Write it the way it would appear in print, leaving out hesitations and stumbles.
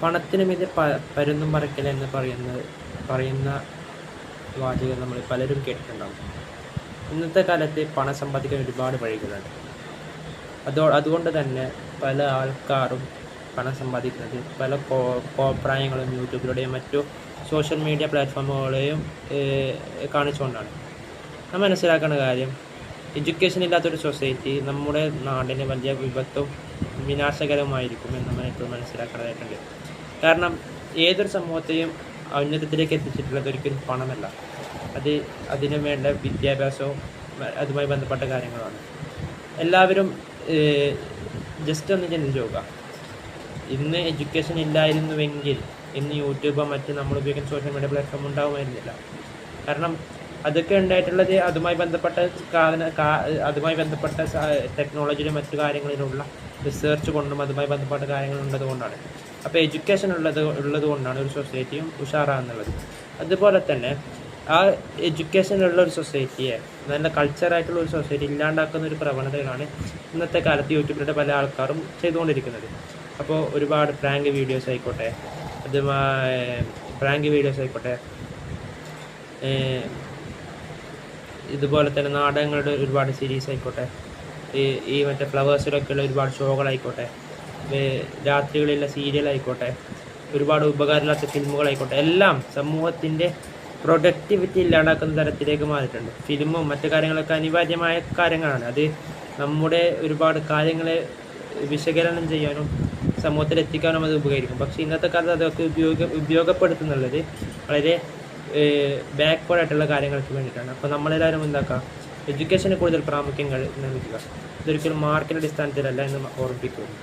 പണത്തിന് മീതെ പരുന്തും പറക്കൽ എന്ന് പറയുന്ന വാചകം നമ്മൾ പലരും കേട്ടിട്ടുണ്ടാകും. ഇന്നത്തെ കാലത്ത് പണം സമ്പാദിക്കാൻ ഒരുപാട് വഴികളുണ്ട്. അതുകൊണ്ട് തന്നെ പല ആൾക്കാരും പണം സമ്പാദിക്കുന്നത് പല കോപ്രായങ്ങളും യൂട്യൂബിലൂടെയും മറ്റു സോഷ്യൽ മീഡിയ പ്ലാറ്റ്ഫോമുകളെയും കാണിച്ചുകൊണ്ടാണ്. നാം മനസ്സിലാക്കേണ്ട കാര്യം, എഡ്യൂക്കേഷൻ ഇല്ലാത്തൊരു സൊസൈറ്റി നമ്മുടെ നാടിന് വലിയ വിപത്തും വിനാശകരമായിരിക്കും എന്ന് നമ്മൾ എപ്പോഴും മനസ്സിലാക്കേണ്ടതായിട്ടുണ്ട്. കാരണം ഏതൊരു സമൂഹത്തെയും ഔന്നത്യത്തിലേക്ക് എത്തിച്ചിട്ടുള്ളത് ഒരിക്കലും പണമല്ല, അതിനു വേണ്ട വിദ്യാഭ്യാസവും അതുമായി ബന്ധപ്പെട്ട കാര്യങ്ങളാണ്. എല്ലാവരും ജസ്റ്റ് ഒന്ന് ചിന്തിച്ച് നോക്കുക. ഇന്ന് എഡ്യൂക്കേഷൻ ഇല്ലായിരുന്നുവെങ്കിൽ ഇന്ന് യൂട്യൂബോ മറ്റ് നമ്മൾ ഉപയോഗിക്കുന്ന സോഷ്യൽ മീഡിയ പ്ലാറ്റ്ഫോം ഉണ്ടാവുമായിരുന്നില്ല. കാരണം അതൊക്കെ ഉണ്ടായിട്ടുള്ളത് അതുമായി ബന്ധപ്പെട്ട ടെക്നോളജിയിലും മറ്റു കാര്യങ്ങളിലുള്ള റിസർച്ച് കൊണ്ടും അതുമായി ബന്ധപ്പെട്ട കാര്യങ്ങളുള്ളത് കൊണ്ടാണ്. അപ്പോൾ എഡ്യൂക്കേഷൻ ഉള്ളത് കൊണ്ടാണ് ഒരു സൊസൈറ്റിയും ഉഷാറാകുന്നുള്ളത്. അതുപോലെ തന്നെ ആ എഡ്യൂക്കേഷനുള്ള ഒരു സൊസൈറ്റിയെ, നല്ല കൾച്ചറായിട്ടുള്ള ഒരു സൊസൈറ്റി ഇല്ലാണ്ടാക്കുന്ന ഒരു പ്രവണതകളാണ് ഇന്നത്തെ കാലത്ത് യൂട്യൂബിലൂടെ പല ആൾക്കാരും ചെയ്തുകൊണ്ടിരിക്കുന്നത്. അപ്പോൾ ഒരുപാട് പ്രാങ്ക് വീഡിയോസ് ആയിക്കോട്ടെ, ഇതുപോലെ തന്നെ നാടകങ്ങളുടെ ഒരുപാട് സീരീസ് ആയിക്കോട്ടെ, ഈ മറ്റേ ഫ്ലവേഴ്സിലൊക്കെയുള്ള ഒരുപാട് ഷോകളായിക്കോട്ടെ, രാത്രികളിലുള്ള സീരിയലായിക്കോട്ടെ, ഒരുപാട് ഉപകാരമില്ലാത്ത ഫിലിമുകളായിക്കോട്ടെ, എല്ലാം സമൂഹത്തിൻ്റെ പ്രൊഡക്ടിവിറ്റി ഇല്ലാണ്ടാക്കുന്ന തരത്തിലേക്ക് മാറിയിട്ടുണ്ട്. ഫിലിമും മറ്റു കാര്യങ്ങളൊക്കെ അനിവാര്യമായ കാര്യങ്ങളാണ്. അത് നമ്മുടെ ഒരുപാട് കാര്യങ്ങളെ വിശകലനം ചെയ്യാനും സമൂഹത്തിൽ എത്തിക്കാനും അത് ഉപകരിക്കും. പക്ഷേ ഇന്നത്തെ കാലത്ത് അതൊക്കെ ഉപയോഗപ്പെടുത്തുന്നുള്ളത് വളരെ ബാക്ക്വേർഡ് ആയിട്ടുള്ള കാര്യങ്ങൾക്ക് വേണ്ടിയിട്ടാണ്. അപ്പോൾ നമ്മളെല്ലാവരും എന്താക്കുക, എഡ്യൂക്കേഷന് കൂടുതൽ പ്രാമുഖ്യം നൽകുക. ഇതൊരിക്കലും മാർക്കിൻ്റെ അടിസ്ഥാനത്തിലല്ല എന്ന് ഓർമ്മിപ്പിക്കുന്നു.